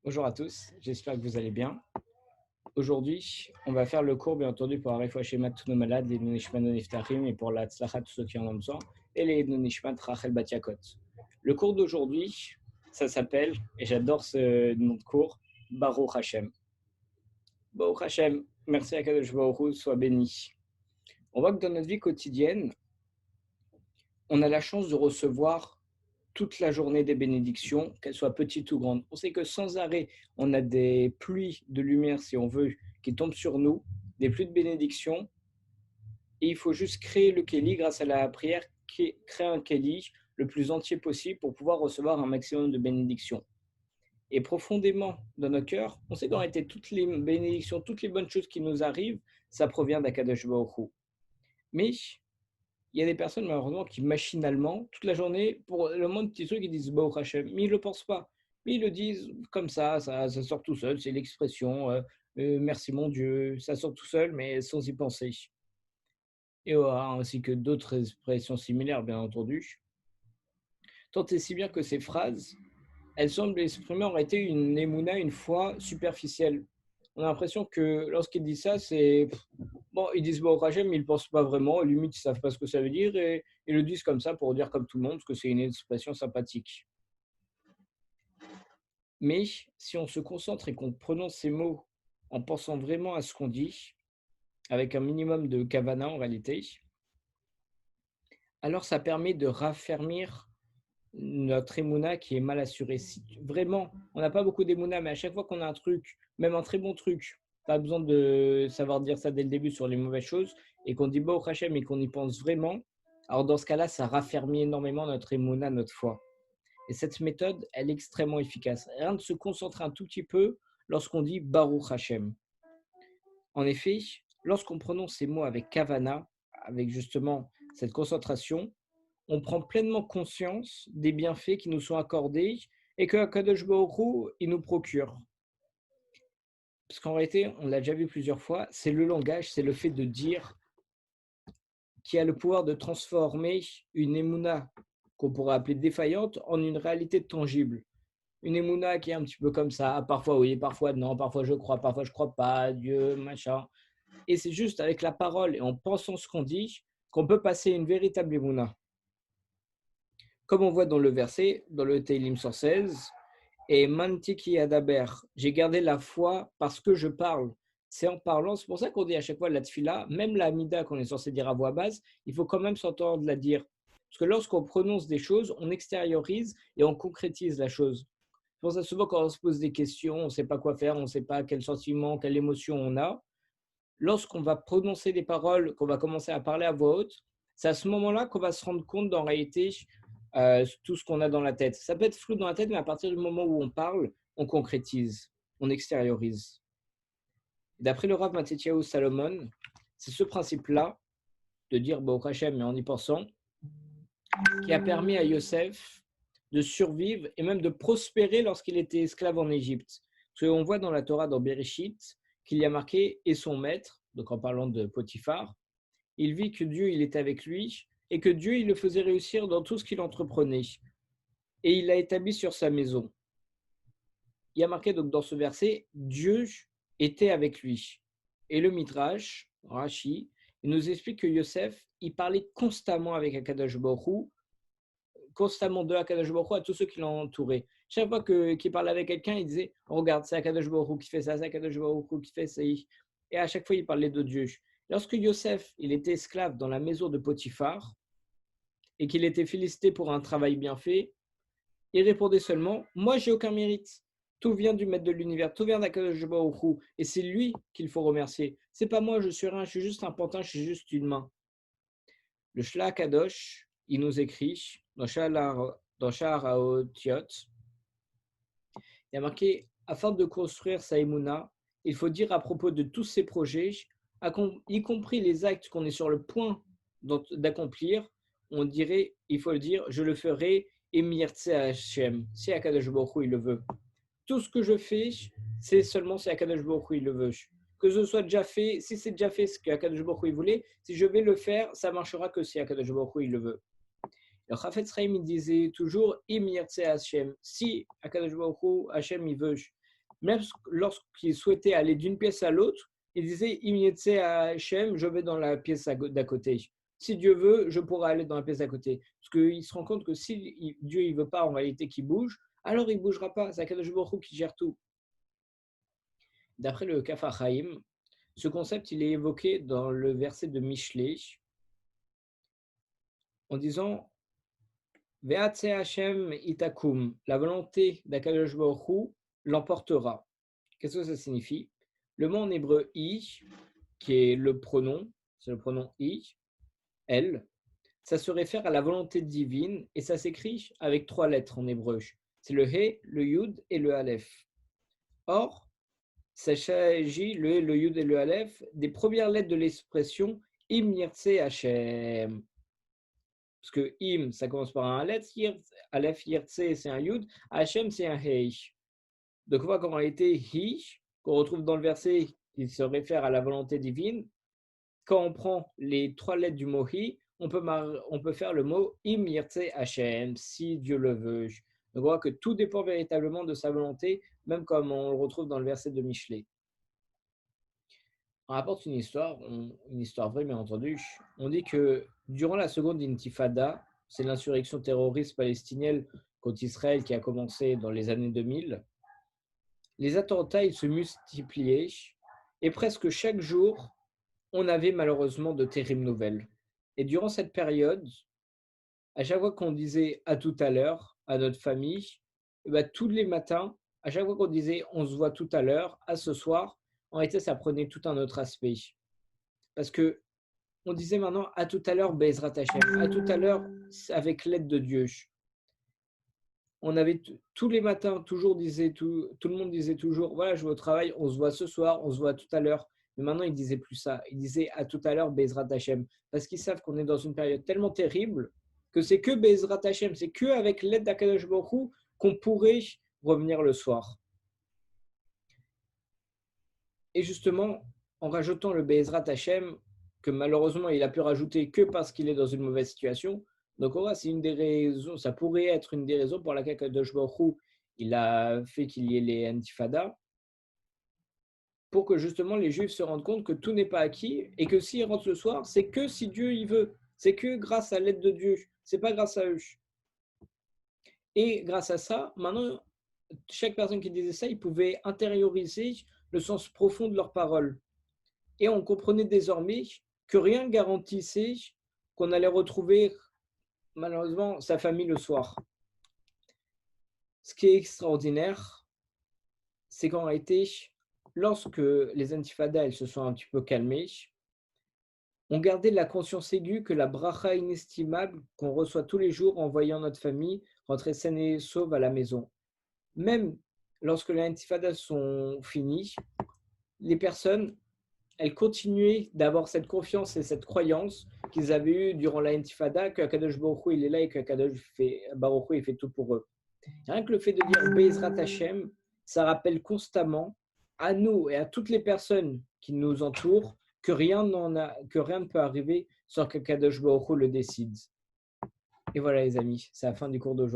Bonjour à tous, j'espère que vous allez bien. Aujourd'hui, on va faire le cours, bien entendu, pour Arif Hashema de tous nos malades, les Nonishmat Noniftachim, et pour la Tzlacha, tous ceux qui en ont besoin, et les Nonishmat Rachel Batiakot. Le cours d'aujourd'hui, ça s'appelle, et j'adore ce nom de cours, Baruch Hashem. Baruch Hashem, merci à Kadosh Baruch Hu, sois béni. On voit que dans notre vie quotidienne, on a la chance de recevoir toute la journée des bénédictions, qu'elles soient petites ou grandes. On sait que sans arrêt, on a des pluies de lumière, si on veut, qui tombent sur nous, des pluies de bénédictions, et il faut juste créer le Kéli grâce à la prière, créer un Kéli le plus entier possible pour pouvoir recevoir un maximum de bénédictions. Et profondément dans nos cœurs, on sait qu'en réalité, toutes les bénédictions, toutes les bonnes choses qui nous arrivent, ça provient d'Akadosh Baruch Hu. Mais il y a des personnes, malheureusement, qui machinalement, toute la journée, pour le moins de petits trucs, ils disent Baruch Hashem, mais ils ne le pensent pas. Mais ils le disent comme ça sort tout seul, c'est l'expression merci mon Dieu, ça sort tout seul, mais sans y penser. Et ainsi que d'autres expressions similaires, bien entendu. Tant et si bien que ces phrases, elles semblent exprimer en réalité une émouna, une foi superficielle. On a l'impression que lorsqu'ils disent ça, c'est bon, ils disent Baruch Hashem, mais ils ne pensent pas vraiment, limite, ils ne savent pas ce que ça veut dire, et ils le disent comme ça pour dire comme tout le monde, parce que c'est une expression sympathique. Mais si on se concentre et qu'on prononce ces mots en pensant vraiment à ce qu'on dit, avec un minimum de kavana en réalité, alors ça permet de raffermir notre émouna qui est mal assurée. Si vraiment, on n'a pas beaucoup d'émouna, mais à chaque fois qu'on a un truc, même un très bon truc, pas besoin de savoir dire ça dès le début sur les mauvaises choses, et qu'on dit Baruch Hashem et qu'on y pense vraiment, alors dans ce cas-là, ça raffermit énormément notre émouna, notre foi. Et cette méthode, elle est extrêmement efficace. Rien de se concentrer un tout petit peu lorsqu'on dit Baruch Hashem. En effet, lorsqu'on prononce ces mots avec kavana, avec justement cette concentration, on prend pleinement conscience des bienfaits qui nous sont accordés et que Akadosh Baruch Hu, il nous procure. Parce qu'en réalité, on l'a déjà vu plusieurs fois, c'est le langage, c'est le fait de dire qui a le pouvoir de transformer une émouna qu'on pourrait appeler défaillante en une réalité tangible. Une émouna qui est un petit peu comme ça, parfois oui, parfois non, parfois je crois pas, Dieu, machin. Et c'est juste avec la parole et en pensant ce qu'on dit qu'on peut passer une véritable émouna. Comme on voit dans le verset, dans le Teilim 116, et Mantiki Adaber, j'ai gardé la foi parce que je parle. C'est en parlant, c'est pour ça qu'on dit à chaque fois la tfila, même la amida qu'on est censé dire à voix basse, il faut quand même s'entendre la dire. Parce que lorsqu'on prononce des choses, on extériorise et on concrétise la chose. C'est pour ça souvent quand on se pose des questions, on ne sait pas quoi faire, on ne sait pas quel sentiment, quelle émotion on a. Lorsqu'on va prononcer des paroles, qu'on va commencer à parler à voix haute, c'est à ce moment-là qu'on va se rendre compte d'en réalité tout ce qu'on a dans la tête. Ça peut être flou dans la tête, mais à partir du moment où on parle, on concrétise, on extériorise. D'après le Rav Matityahu Salomon, c'est ce principe-là, de dire Baruch Hashem, mais en y pensant, qui a permis à Yosef de survivre et même de prospérer lorsqu'il était esclave en Égypte. Parce qu'on voit dans la Torah, dans Bereshit, qu'il y a marqué « et son maître », donc en parlant de Potiphar, il vit que Dieu il était avec lui et que Dieu il le faisait réussir dans tout ce qu'il entreprenait. Et il l'a établi sur sa maison. Il y a marqué donc dans ce verset, Dieu était avec lui. Et le Midrash, Rashi, il nous explique que Yosef, il parlait constamment avec Akadosh Baruch Hu, constamment de Akadosh Baruch Hu à tous ceux qui l'entouraient. Chaque fois qu'il parlait avec quelqu'un, il disait, regarde, c'est Akadosh Baruch Hu qui fait ça, c'est Akadosh Baruch Hu qui fait ça. Et à chaque fois, il parlait de Dieu. Lorsque Yosef, il était esclave dans la maison de Potiphar, et qu'il était félicité pour un travail bien fait, il répondait seulement « Moi, j'ai aucun mérite. Tout vient du maître de l'univers, tout vient d'Akadosh Baruch Hu, et c'est lui qu'il faut remercier. C'est pas moi, je suis rien, je suis juste un pantin, je suis juste une main. » Le Shla Kadosh, il nous écrit dans Shahar Haotiot, il y a marqué « Afin de construire sa Emouna, il faut dire à propos de tous ses projets, y compris les actes qu'on est sur le point d'accomplir, on dirait, il faut le dire, je le ferai, Emir Tse Hashem, si Akadosh Baruch Hu il le veut. Tout ce que je fais, c'est seulement si Akadosh Baruch Hu il le veut. Que ce soit déjà fait, si c'est déjà fait ce qu'Akadosh Baruch Hu il voulait, si je vais le faire, ça marchera que si Akadosh Baruch Hu il le veut. Le Chafetz Chaim il disait toujours Emir Tse Hashem, si Akadosh Baruch Hu Hashem il veut. Même lorsqu'il souhaitait aller d'une pièce à l'autre, il disait Im yetze Hachem, je vais dans la pièce d'à côté. Si Dieu veut, je pourrai aller dans la pièce d'à côté. Parce qu'il se rend compte que si Dieu ne veut pas en réalité qu'il bouge, alors il ne bougera pas. C'est Akadosh Baruch Hu qui gère tout. D'après le Kaf HaChaim, ce concept il est évoqué dans le verset de Mishlei en disant Ve'atse Hashem itakum, la volonté d'Akadosh Baruch Hu l'emportera. Qu'est-ce que ça signifie? Le mot en hébreu i, qui est le pronom, c'est le pronom i, elle, ça se réfère à la volonté divine et ça s'écrit avec 3 lettres en hébreu. C'est le he, le yud et le aleph. Or, ça s'agit, le he, le yud et le aleph, des premières lettres de l'expression im yirtse Hashem. Parce que im, ça commence par un aleph, yirtse, c'est un yud, Hashem, c'est un he. Donc on voit qu'en réalité, hi, qu'on retrouve dans le verset qui se réfère à la volonté divine, quand on prend les 3 lettres du mot hi, on peut faire le mot im yirtse Hashem, si Dieu le veut. Donc on voit que tout dépend véritablement de sa volonté, même comme on le retrouve dans le verset de Michelet. On rapporte une histoire vraie bien entendu. On dit que durant la seconde intifada, c'est l'insurrection terroriste palestinienne contre Israël qui a commencé dans les années 2000, les attentats ils se multipliaient et presque chaque jour, on avait malheureusement de terribles nouvelles. Et durant cette période, à chaque fois qu'on disait à tout à l'heure à notre famille, tous les matins, à chaque fois qu'on disait on se voit tout à l'heure, à ce soir, en réalité, ça prenait tout un autre aspect. Parce que on disait maintenant à tout à l'heure, Bezrat Hashem, à tout à l'heure avec l'aide de Dieu. On avait tous les matins, tout le monde disait toujours, voilà, je vais au travail, on se voit ce soir, on se voit tout à l'heure. Mais maintenant, ils ne disaient plus ça. Ils disaient à tout à l'heure, Bezrat Hashem. Parce qu'ils savent qu'on est dans une période tellement terrible que c'est que Bezrat Hashem, c'est que avec l'aide d'Akadosh Baruch Hu qu'on pourrait revenir le soir. Et justement, en rajoutant le Bezrat Hashem, que malheureusement, il a pu rajouter que parce qu'il est dans une mauvaise situation, donc on voit, c'est une des raisons, ça pourrait être une des raisons pour laquelle Kadosh Baruch Hu, il a fait qu'il y ait les intifadas, pour que justement les Juifs se rendent compte que tout n'est pas acquis et que s'ils rentrent le soir, c'est que si Dieu y veut, c'est que grâce à l'aide de Dieu, c'est pas grâce à eux. Et grâce à ça, maintenant, chaque personne qui disait ça, il pouvait intérioriser le sens profond de leurs paroles. Et on comprenait désormais que rien ne garantissait qu'on allait retrouver malheureusement sa famille le soir. Ce qui est extraordinaire, c'est qu'en réalité, lorsque les intifadas elles se sont un petit peu calmées, on gardait la conscience aiguë que la bracha inestimable qu'on reçoit tous les jours en voyant notre famille rentrer saine et sauve à la maison. Même lorsque les intifadas sont finies, les personnes elles continuaient d'avoir cette confiance et cette croyance qu'ils avaient eue durant la intifada, que Akadosh Baruch Hu il est là et que Akadosh Baruch Hu il fait tout pour eux. Rien que le fait de dire Be'ezrat Hashem, ça rappelle constamment à nous et à toutes les personnes qui nous entourent que rien ne peut arriver sans que Akadosh Baruch Hu le décide. Et voilà les amis, c'est la fin du cours d'aujourd'hui.